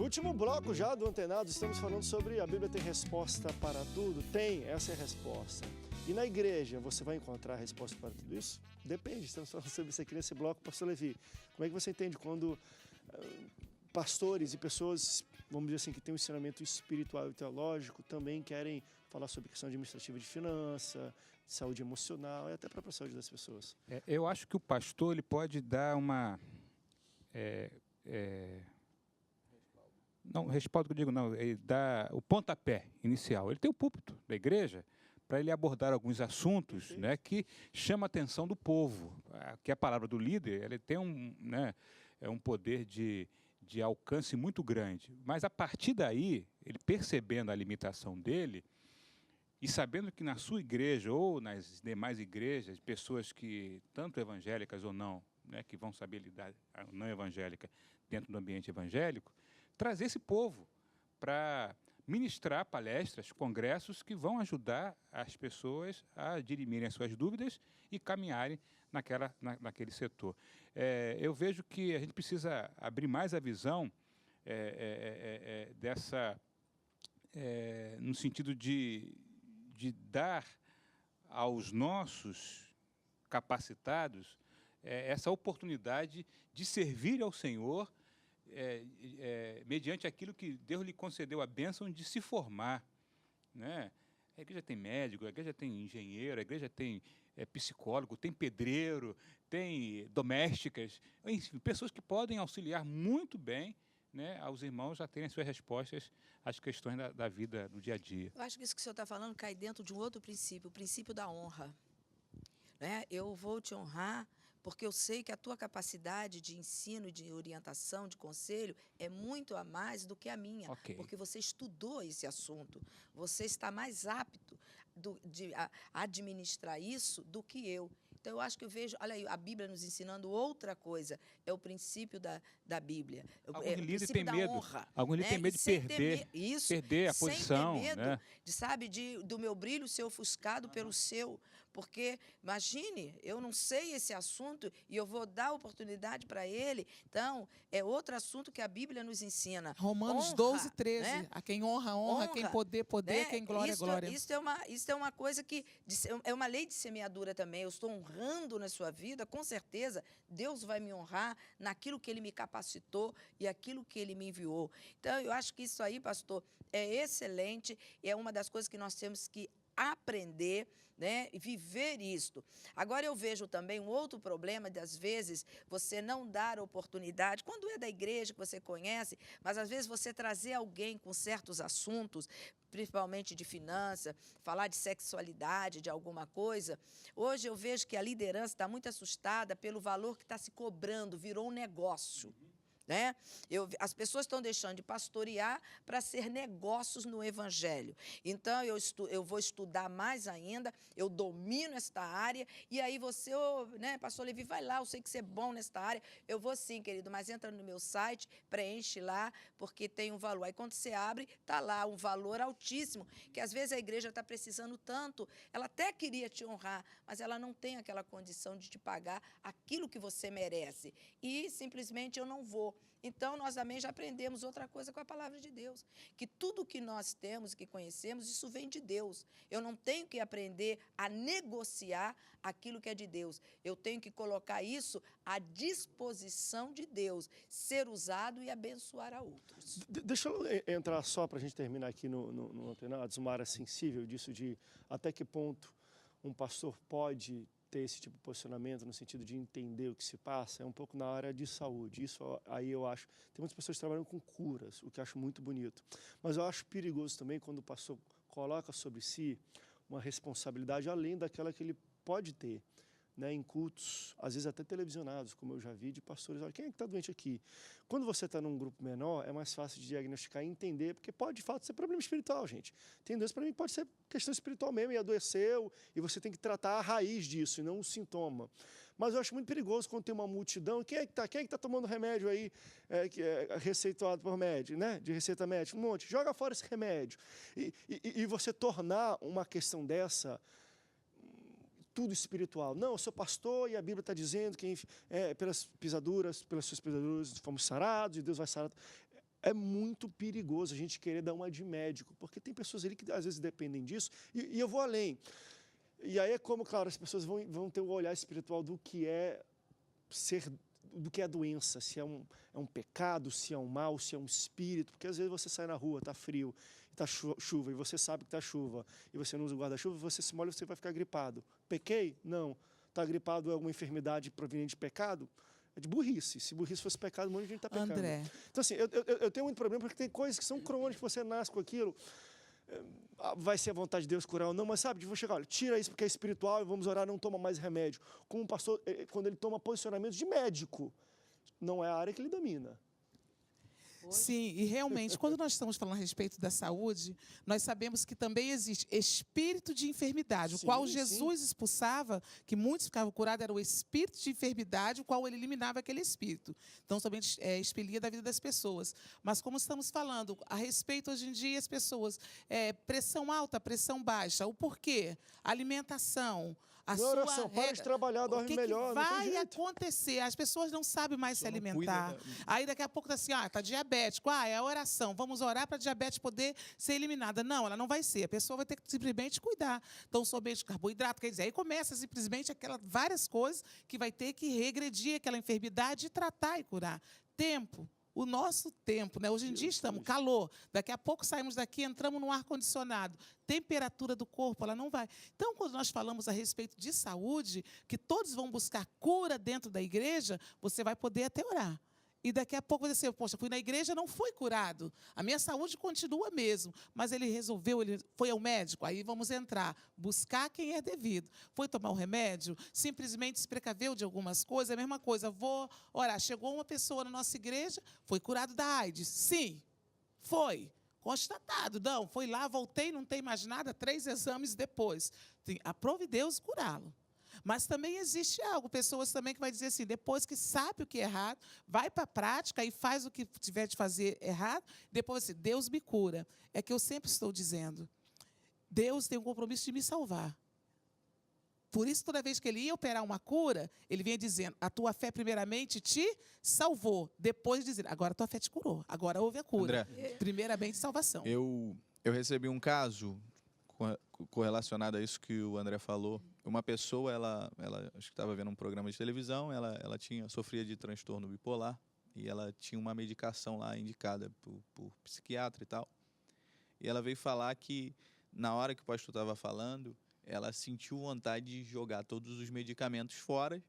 Último bloco já do Antenado, estamos falando sobre a Bíblia tem resposta para tudo? Tem, essa é a resposta. E na igreja, você vai encontrar a resposta para tudo isso? Depende, estamos falando sobre isso aqui nesse bloco, pastor Levi. Como é que você entende quando pastores e pessoas, vamos dizer assim, que têm um ensinamento espiritual e teológico, também querem falar sobre questão administrativa de finança, de saúde emocional e até para a saúde das pessoas? Eu acho que o pastor ele pode dar uma... Não, respaldo que eu digo, não, ele dá o pontapé inicial. Ele tem o púlpito da igreja para ele abordar alguns assuntos, né, que chamam a atenção do povo. Que a palavra do líder ele tem um poder de alcance muito grande. Mas, a partir daí, ele percebendo a limitação dele e sabendo que na sua igreja ou nas demais igrejas, pessoas que, tanto evangélicas ou não, né, que vão saber lidar a não evangélica dentro do ambiente evangélico, trazer esse povo para ministrar palestras, congressos que vão ajudar as pessoas a dirimirem as suas dúvidas e caminharem naquele setor. Eu vejo que a gente precisa abrir mais a visão no sentido de dar aos nossos capacitados essa oportunidade de servir ao Senhor mediante aquilo que Deus lhe concedeu a bênção de se formar, né? A igreja tem médico, a igreja tem engenheiro, a igreja tem psicólogo, tem pedreiro, tem domésticas, enfim, pessoas que podem auxiliar muito bem, né, aos irmãos a terem suas respostas às questões da vida, do dia a dia. Eu acho que isso que o senhor está falando cai dentro de um outro princípio, o princípio da honra. Eu vou te honrar porque eu sei que a tua capacidade de ensino, de orientação, de conselho é muito a mais do que a minha, porque você estudou esse assunto, você está mais apto a administrar isso do que eu. Então, eu acho que eu vejo, olha aí, a Bíblia nos ensinando outra coisa, é o princípio da Bíblia. Alguns líderes têm medo, alguns líderes têm medo de perder a posição. Sem ter medo, do meu brilho ser ofuscado pelo seu, porque, imagine, eu não sei esse assunto e eu vou dar oportunidade para ele. Então, é outro assunto que a Bíblia nos ensina. Romanos honra, 12, 13. Né? A quem honra, honra. Quem poder, poder. Né? Quem glória, glória. Isso é uma coisa que... É uma lei de semeadura também. Eu estou honrando na sua vida, com certeza. Deus vai me honrar naquilo que Ele me capacitou e aquilo que Ele me enviou. Então, eu acho que isso aí, pastor, é excelente. E é uma das coisas que nós temos que aprender, né, e viver isto. Agora eu vejo também um outro problema de, às vezes, você não dar oportunidade, quando é da igreja que você conhece, mas às vezes você trazer alguém com certos assuntos, principalmente de finança, falar de sexualidade, de alguma coisa. Hoje eu vejo que a liderança está muito assustada pelo valor que está se cobrando, virou um negócio. Né? As pessoas estão deixando de pastorear para ser negócios no Evangelho. Então, eu vou estudar mais ainda, eu domino esta área, e aí você, né, pastor Levi, vai lá, eu sei que você é bom nesta área. Eu vou sim, querido, mas entra no meu site, preenche lá, porque tem um valor. Aí, quando você abre, está lá um valor altíssimo, que às vezes a igreja está precisando tanto, ela até queria te honrar, mas ela não tem aquela condição de te pagar aquilo que você merece. E, simplesmente, eu não vou. Então, nós também já aprendemos outra coisa com a palavra de Deus, que tudo que nós temos, que conhecemos, isso vem de Deus. Eu não tenho que aprender a negociar aquilo que é de Deus. Eu tenho que colocar isso à disposição de Deus, ser usado e abençoar a outros. Deixa eu entrar só para a gente terminar aqui no Antenados, uma área sensível disso de até que ponto um pastor pode ter esse tipo de posicionamento no sentido de entender o que se passa, é um pouco na área de saúde. Isso aí eu acho... Tem muitas pessoas que trabalham com curas, o que eu acho muito bonito. Mas eu acho perigoso também quando o pastor coloca sobre si uma responsabilidade além daquela que ele pode ter, né, em cultos, às vezes até televisionados, como eu já vi, de pastores, olha, quem é que está doente aqui? Quando você está num grupo menor, é mais fácil de diagnosticar e entender, porque pode, de fato, ser problema espiritual, gente. Tem Deus, para mim, pode ser questão espiritual mesmo, e adoeceu, e você tem que tratar a raiz disso, e não o sintoma. Mas eu acho muito perigoso quando tem uma multidão, quem é que está tomando remédio aí, que é receitado por médico, né, de receita médica? Um monte. Joga fora esse remédio. E você tornar uma questão dessa tudo espiritual. Não, eu sou pastor e a Bíblia está dizendo que pelas suas pisaduras fomos sarados e Deus vai sarar. é muito perigoso a gente querer dar uma de médico, porque tem pessoas ali que às vezes dependem disso, e eu vou além. E aí é como, claro, as pessoas vão ter um olhar espiritual do que é do que é a doença, se é um pecado, se é um mal, se é um espírito, porque às vezes você sai na rua, está frio, está chuva, e você sabe que está chuva, e você não usa o guarda-chuva, você se molha e você vai ficar gripado. Pequei? Não. Está gripado é alguma enfermidade proveniente de pecado? É de burrice. Se burrice fosse pecado, um monte de gente está pecando. André. Então, assim, eu tenho muito problema, porque tem coisas que são crônicas, você nasce com aquilo, vai ser a vontade de Deus curar ou não, mas sabe, vou chegar, olha, tira isso porque é espiritual e vamos orar, não toma mais remédio. Como um pastor, quando ele toma posicionamentos de médico, não é a área que ele domina. Sim, e realmente, quando nós estamos falando a respeito da saúde, nós sabemos que também existe espírito de enfermidade, o qual Jesus expulsava, que muitos ficavam curados, era o espírito de enfermidade, o qual ele eliminava aquele espírito. Então, também expelia da vida das pessoas. Mas, como estamos falando, a respeito, hoje em dia, as pessoas, pressão alta, pressão baixa, o porquê? Alimentação, a Não, sua oração, para de trabalhar, dorme o que melhor, que não tem vai jeito. acontecer? As pessoas não sabem mais se Só não alimentar. cuida Aí daqui a pouco está assim, está diabético, é a oração, vamos orar para a diabetes poder ser eliminada. Não, ela não vai ser, a pessoa vai ter que simplesmente cuidar. Então, somente carboidrato, quer dizer, aí começa simplesmente várias coisas que vai ter que regredir aquela enfermidade e tratar e curar. Tempo. O nosso tempo, né? Hoje em dia estamos calor, daqui a pouco saímos daqui, entramos no ar-condicionado, temperatura do corpo, ela não vai. Então, quando nós falamos a respeito de saúde, que todos vão buscar cura dentro da igreja, você vai poder até orar. E daqui a pouco você dizer, poxa, fui na igreja, não fui curado. A minha saúde continua mesmo. Mas ele resolveu, ele foi ao médico, aí vamos entrar, buscar quem é devido. Foi tomar o remédio, simplesmente se precaveu de algumas coisas, é a mesma coisa. Vou orar. Chegou uma pessoa na nossa igreja, foi curado da AIDS. Sim, foi. Constatado. Não, foi lá, voltei, não tem mais nada, 3 exames depois. Aprove Deus curá-lo. Mas também existe algo, pessoas também que vai dizer assim, depois que sabe o que é errado, vai para a prática e faz o que tiver de fazer errado, depois assim, Deus me cura. É que eu sempre estou dizendo, Deus tem um compromisso de me salvar. Por isso, toda vez que ele ia operar uma cura, ele vinha dizendo, a tua fé primeiramente te salvou. Depois dizendo, agora a tua fé te curou, agora houve a cura. André, Primeiramente, salvação. eu recebi um caso correlacionado a isso que o André falou. Uma pessoa, ela acho que estava vendo um programa de televisão, ela sofria de transtorno bipolar e ela tinha uma medicação lá indicada por psiquiatra e tal. E ela veio falar que, na hora que o pastor estava falando, ela sentiu vontade de jogar todos os medicamentos fora,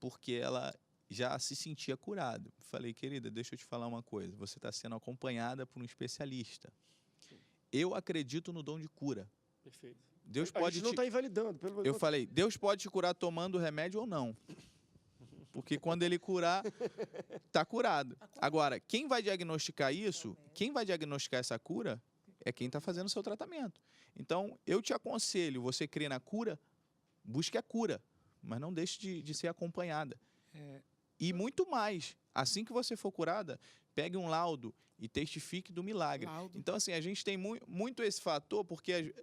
porque ela já se sentia curada. Falei, querida, deixa eu te falar uma coisa, você está sendo acompanhada por um especialista. Eu acredito no dom de cura. Perfeito. Deus A pode gente não está invalidando. Eu falei, Deus pode te curar tomando remédio ou não. Porque quando ele curar, está curado. Agora, quem vai diagnosticar isso, quem vai diagnosticar essa cura, é quem está fazendo o seu tratamento. Então, eu te aconselho, você crê na cura, busque a cura, mas não deixe de ser acompanhada. E muito mais, assim que você for curada, pegue um laudo e testifique do milagre. Então, assim, a gente tem muito esse fator, porque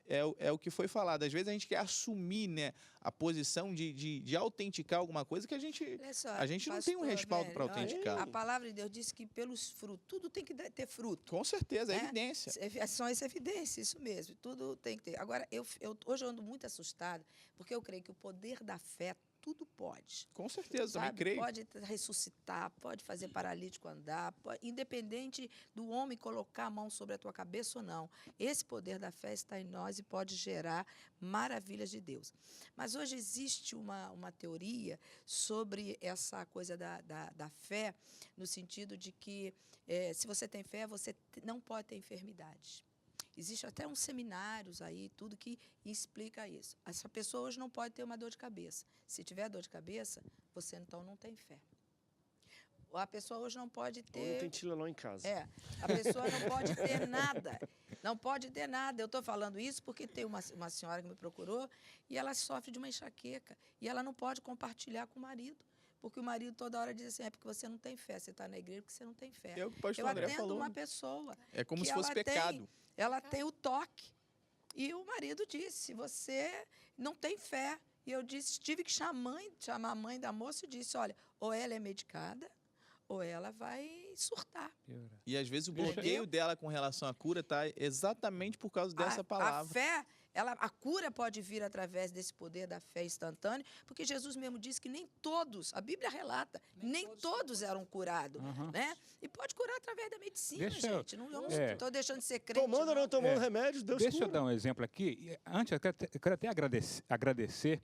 é o que foi falado. Às vezes a gente quer assumir, né, a posição de autenticar alguma coisa que a gente não tem um respaldo para autenticar. A palavra de Deus diz que pelos frutos, tudo tem que ter fruto. Com certeza, é né? evidência. São as evidências, isso mesmo. Tudo tem que ter. Agora, hoje eu ando muito assustada, porque eu creio que o poder da fé tudo pode. Com certeza, sabe? também creio. Pode ressuscitar, pode fazer paralítico andar, independente do homem colocar a mão sobre a tua cabeça ou não. Esse poder da fé está em nós e pode gerar maravilhas de Deus. Mas hoje existe uma teoria sobre essa coisa da fé, no sentido de que se você tem fé, você não pode ter enfermidades. Existe até uns seminários aí, tudo que explica isso. Essa pessoa hoje não pode ter uma dor de cabeça. Se tiver dor de cabeça, você então não tem fé. A pessoa hoje não pode ter... Ou não tem Tilenol em casa. A pessoa não pode ter nada. Não pode ter nada. Eu estou falando isso porque tem uma senhora que me procurou e ela sofre de uma enxaqueca. E ela não pode compartilhar com o marido. Porque o marido toda hora diz assim, é porque você não tem fé. Você está na igreja porque você não tem fé. É o que o pastor André falou. Eu atendo uma pessoa... É como se fosse pecado. Ela tem o toque. E o marido disse, você não tem fé. E eu tive que chamar a mãe da moça e disse, olha, ou ela é medicada, ou ela vai surtar. E às vezes o Deixa- bloqueio dela com relação à cura tá exatamente por causa dessa A palavra. fé, a cura pode vir através desse poder da fé instantânea, porque Jesus mesmo disse que nem todos, a Bíblia relata, nem todos eram curados, Aham. né? E pode curar através da medicina, Deixa eu- gente. Eu não é. estou deixando de ser crente. Tomando ou não tomando remédio, Deus Deixa eu cura. dar um exemplo aqui. Antes, eu quero até agradecer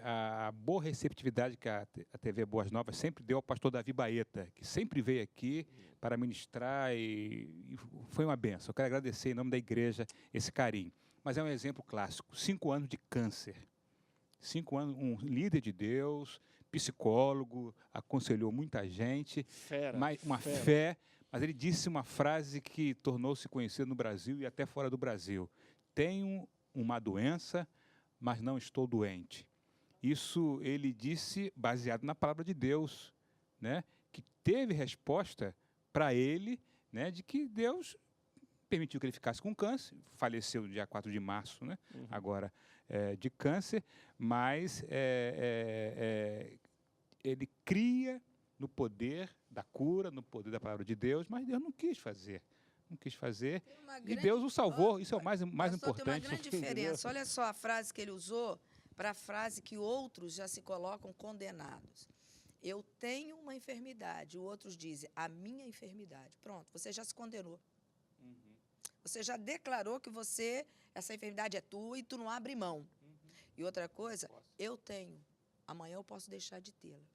a boa receptividade que a TV Boas Novas sempre deu ao pastor Davi Baeta, que sempre veio aqui para ministrar e foi uma benção. Eu quero agradecer em nome da igreja esse carinho. Mas é um exemplo clássico. 5 anos de câncer. 5 anos, um líder de Deus, psicólogo, aconselhou muita gente, Fera. mas uma fera. fé. Mas ele disse uma frase que tornou-se conhecida no Brasil e até fora do Brasil. Tenho uma doença, mas não estou doente. Isso ele disse baseado na palavra de Deus, né? Que teve resposta para ele, né? De que Deus permitiu que ele ficasse com câncer, faleceu no dia 4 de março, né? Agora, de câncer, mas ele cria no poder da cura, no poder da palavra de Deus, mas Deus não quis fazer. Não quis fazer. Tem uma E grande- Deus o salvou, Ó, isso é o mais Pastor, tem uma importante. grande diferença. Olha só a frase que ele usou para a frase que outros já se colocam condenados. Eu tenho uma enfermidade. O outros dizem, a minha enfermidade. Pronto, você já se condenou. Você já declarou que essa enfermidade é tua e tu não abre mão. E outra coisa, eu tenho. Amanhã eu posso deixar de tê-la.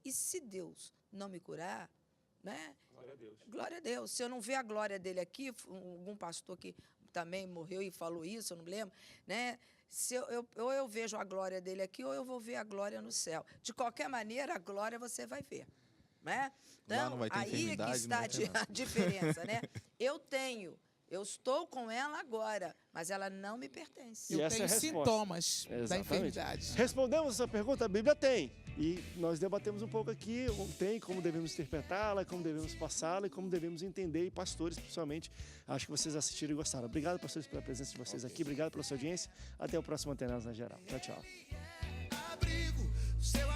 E se Deus não me curar, né? Glória a Deus. Glória a Deus. Se eu não ver a glória dele aqui, algum pastor que também morreu e falou isso, eu não me lembro, né? Se ou eu vejo a glória dele aqui, ou eu vou ver a glória no céu. De qualquer maneira, a glória você vai ver, né? Lá não vai ter aí é que enfermidade, está não vai ter a diferença, né? Eu estou com ela agora, mas ela não me pertence. E Eu essa é tenho a resposta. sintomas da Exatamente. enfermidade. Respondemos essa pergunta? A Bíblia tem. E nós debatemos um pouco aqui, tem como devemos interpretá-la, como devemos passá-la e como devemos entender, e pastores, principalmente. Acho que vocês assistiram e gostaram. Obrigado, pastores, pela presença de vocês aqui. Obrigado pela sua audiência. Até o próximo Antenados na Geral. Tchau, tchau. Abrigo, seu